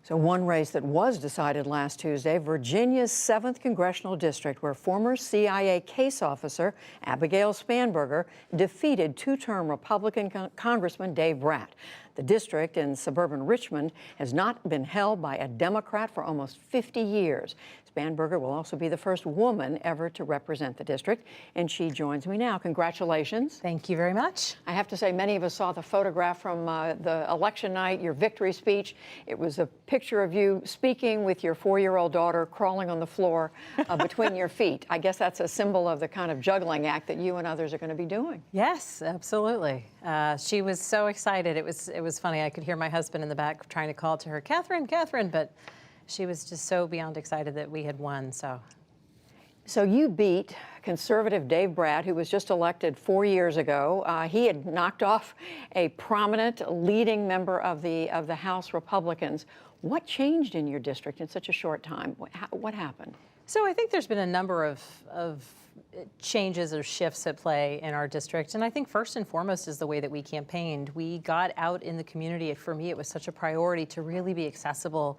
So one race that was decided last Tuesday, Virginia's 7th Congressional District, where former CIA case officer Abigail Spanberger defeated two-term Republican Congressman Dave Brat. The district in suburban Richmond has not been held by a Democrat for almost 50 years. Spanberger will also be the first woman ever to represent the district, and she joins me now. Congratulations. Thank you very much. I have to say, many of us saw the photograph from the election night, your victory speech. It was a picture of you speaking with your 4-year-old daughter crawling on the floor between your feet. I guess that's a symbol of the kind of juggling act that you and others are going to be doing. Yes, absolutely. She was so excited. It was funny. I could hear my husband in the back trying to call to her, Catherine, Catherine, but she was just so beyond excited that we had won. So you beat conservative Dave Brat, who was just elected 4 years ago. He had knocked off a prominent leading member of the House Republicans. What changed in your district in such a short time? What happened? So I think there's been a number of changes or shifts at play in our district. And I think first and foremost is the way that we campaigned. We got out in the community. For me, it was such a priority to really be accessible.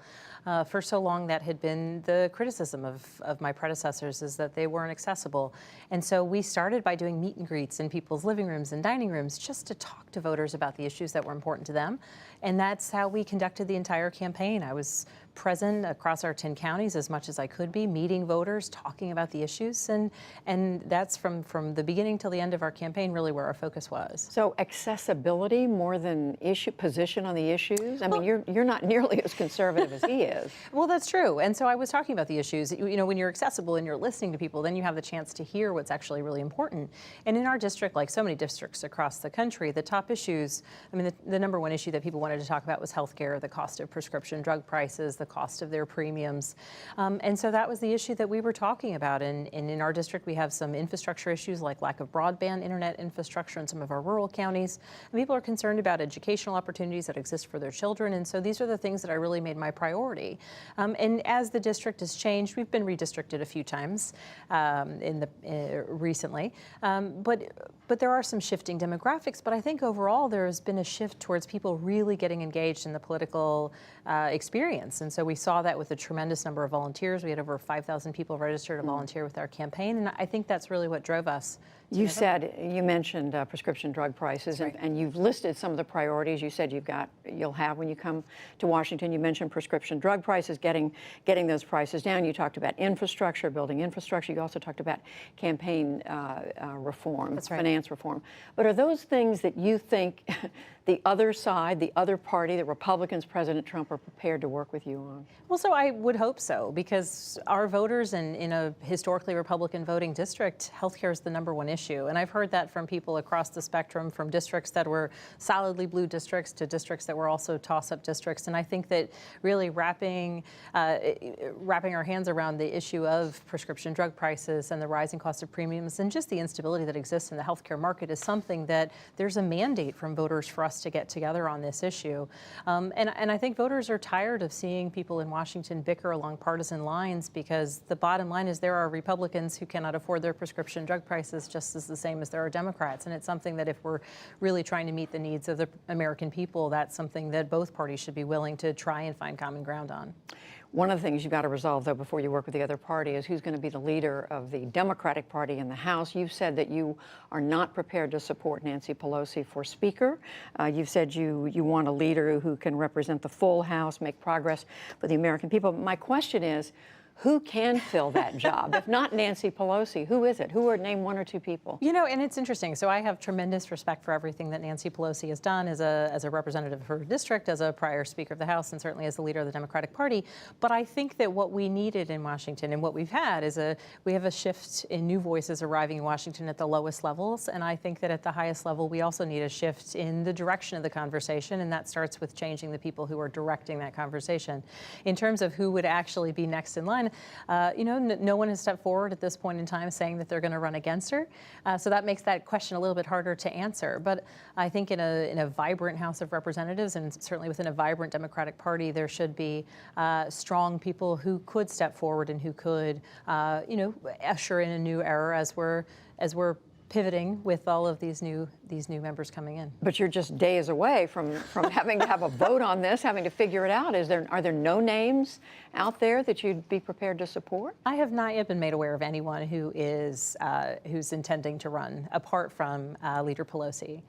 For so long, that had been the criticism of my predecessors, is that they weren't accessible. And so we started by doing meet and greets in people's living rooms and dining rooms just to talk to voters about the issues that were important to them. And that's how we conducted the entire campaign. I was present across our 10 counties as much as I could be, meeting voters, talking about the issues. And that's from the beginning till the end of our campaign really where our focus was. So accessibility more than position on the issues? I mean, you're not nearly as conservative as he is. Well, that's true. And so I was talking about the issues. You know, when you're accessible and you're listening to people, then you have the chance to hear what's actually really important. And in our district, like so many districts across the country, the top issues, I mean, the number one issue that people wanted to talk about was healthcare, the cost of prescription drug prices, the cost of their premiums. And so that was the issue that we were talking about. And in our district, we have some infrastructure issues like lack of broadband internet infrastructure in some of our rural counties. And people are concerned about educational opportunities that exist for their children. And so these are the things that I really made my priority. And as the district has changed, we've been redistricted a few times recently. But there are some shifting demographics. But I think overall there has been a shift towards people really getting engaged in the political experience. And so we saw that with a tremendous number of volunteers. We had over 5,000 people registered to volunteer with our campaign. And I think that's really what drove us. You mentioned prescription drug prices, right. and you've listed some of the priorities you said you'll have when you come to Washington. You mentioned prescription drug prices, getting those prices down. You talked about infrastructure, building infrastructure. You also talked about campaign reform, That's right. finance reform. But are those things that you think the other side, the other party, the Republicans, President Trump, are prepared to work with you on? Well, so I would hope so, because our voters in a historically Republican voting district, healthcare is the number one issue. And I've heard that from people across the spectrum, from districts that were solidly blue districts to districts that were also toss-up districts. And I think that really wrapping our hands around the issue of prescription drug prices and the rising cost of premiums and just the instability that exists in the healthcare market is something that there's a mandate from voters for us to get together on this issue. And I think voters are tired of seeing people in Washington bicker along partisan lines, because the bottom line is there are Republicans who cannot afford their prescription drug prices just as the same as there are Democrats. And it's something that if we're really trying to meet the needs of the American people, that's something that both parties should be willing to try and find common ground on. One of the things you've got to resolve, though, before you work with the other party is who's going to be the leader of the Democratic Party in the House. You've said that you are not prepared to support Nancy Pelosi for Speaker. You've said you want a leader who can represent the full House, make progress for the American people. My question is, who can fill that job? If not Nancy Pelosi, who is it? Name one or two people? You know, and it's interesting. So I have tremendous respect for everything that Nancy Pelosi has done as a representative of her district, as a prior Speaker of the House, and certainly as the leader of the Democratic Party. But I think that what we needed in Washington and what we've had is we have a shift in new voices arriving in Washington at the lowest levels. And I think that at the highest level, we also need a shift in the direction of the conversation. And that starts with changing the people who are directing that conversation. In terms of who would actually be next in line, you know, no one has stepped forward at this point in time saying that they're going to run against her. So that makes that question a little bit harder to answer. But I think in a vibrant House of Representatives, and certainly within a vibrant Democratic Party, there should be strong people who could step forward and who could, you know, usher in a new era as we're pivoting with all of these new members coming in. But you're just days away from having to have a vote on this, having to figure it out. Are there no names out there that you'd be prepared to support? I have not yet been made aware of anyone who is who's intending to run, apart from Leader Pelosi.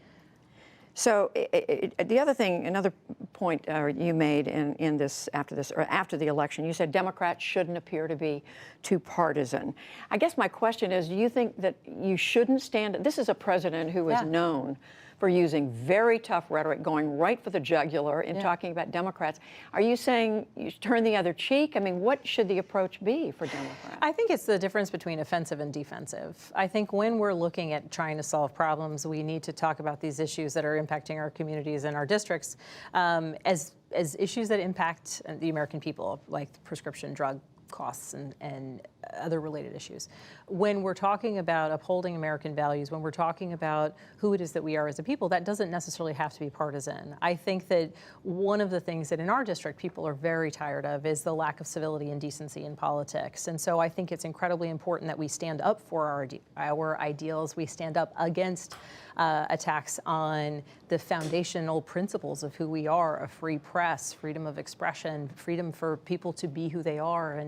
So the other thing, another point you made in this after the election, you said Democrats shouldn't appear to be too partisan. I guess my question is, do you think that you shouldn't stand? This is a president who is known for using very tough rhetoric, going right for the jugular in talking about Democrats. Are you saying you turn the other cheek? I mean, what should the approach be for Democrats? I think it's the difference between offensive and defensive. I think when we're looking at trying to solve problems, we need to talk about these issues that are impacting our communities and our districts as issues that impact the American people, like prescription drug costs and other related issues. When we're talking about upholding American values, when we're talking about who it is that we are as a people, that doesn't necessarily have to be partisan. I think that one of the things that in our district people are very tired of is the lack of civility and decency in politics. And so I think it's incredibly important that we stand up for our ideals, we stand up against attacks on the foundational principles of who we are: a free press, freedom of expression, freedom for people to be who they are,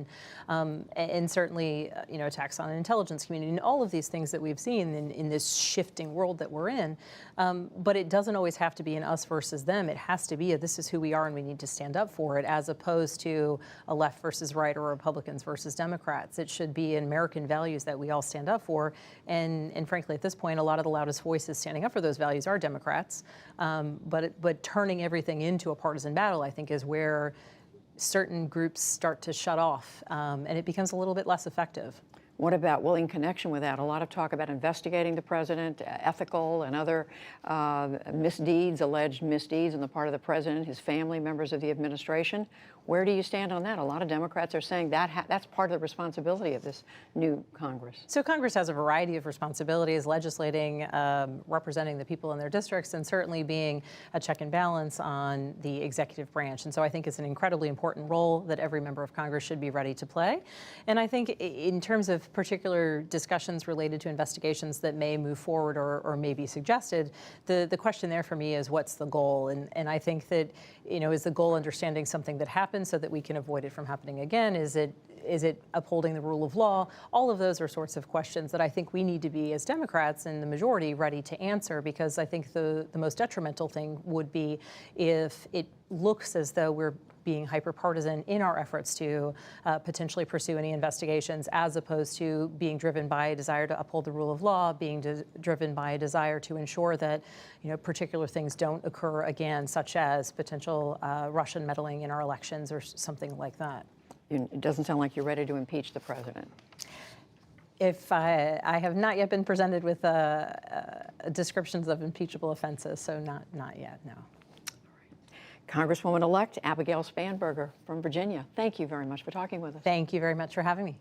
and certainly attacks on an intelligence community, and all of these things that we've seen in this shifting world that we're in. But it doesn't always have to be an us versus them. It has to be this is who we are and we need to stand up for it, as opposed to a left versus right or Republicans versus Democrats. It should be American values that we all stand up for. And frankly, at this point, a lot of the loudest voices standing up for those values are Democrats. But turning everything into a partisan battle, I think, is where certain groups start to shut off, and it becomes a little bit less effective. What about, well, in connection with that, a lot of talk about investigating the president, ethical and other misdeeds, alleged misdeeds on the part of the president, his family, members of the administration. Where do you stand on that? A lot of Democrats are saying that's part of the responsibility of this new Congress. So Congress has a variety of responsibilities: legislating, representing the people in their districts, and certainly being a check and balance on the executive branch. And so I think it's an incredibly important role that every member of Congress should be ready to play. And I think in terms of particular discussions related to investigations that may move forward or may be suggested, the question there for me is, what's the goal? And I think that, is the goal understanding something that happened so that we can avoid it from happening again? Is it upholding the rule of law? All of those are sorts of questions that I think we need to be, as Democrats in the majority, ready to answer, because I think the most detrimental thing would be if it looks as though we're being hyper-partisan in our efforts to potentially pursue any investigations, as opposed to being driven by a desire to uphold the rule of law, being driven by a desire to ensure that particular things don't occur again, such as potential Russian meddling in our elections or something like that. It doesn't sound like you're ready to impeach the president. If I have not yet been presented with descriptions of impeachable offenses, so not yet, no. Congresswoman-elect Abigail Spanberger from Virginia, thank you very much for talking with us. Thank you very much for having me.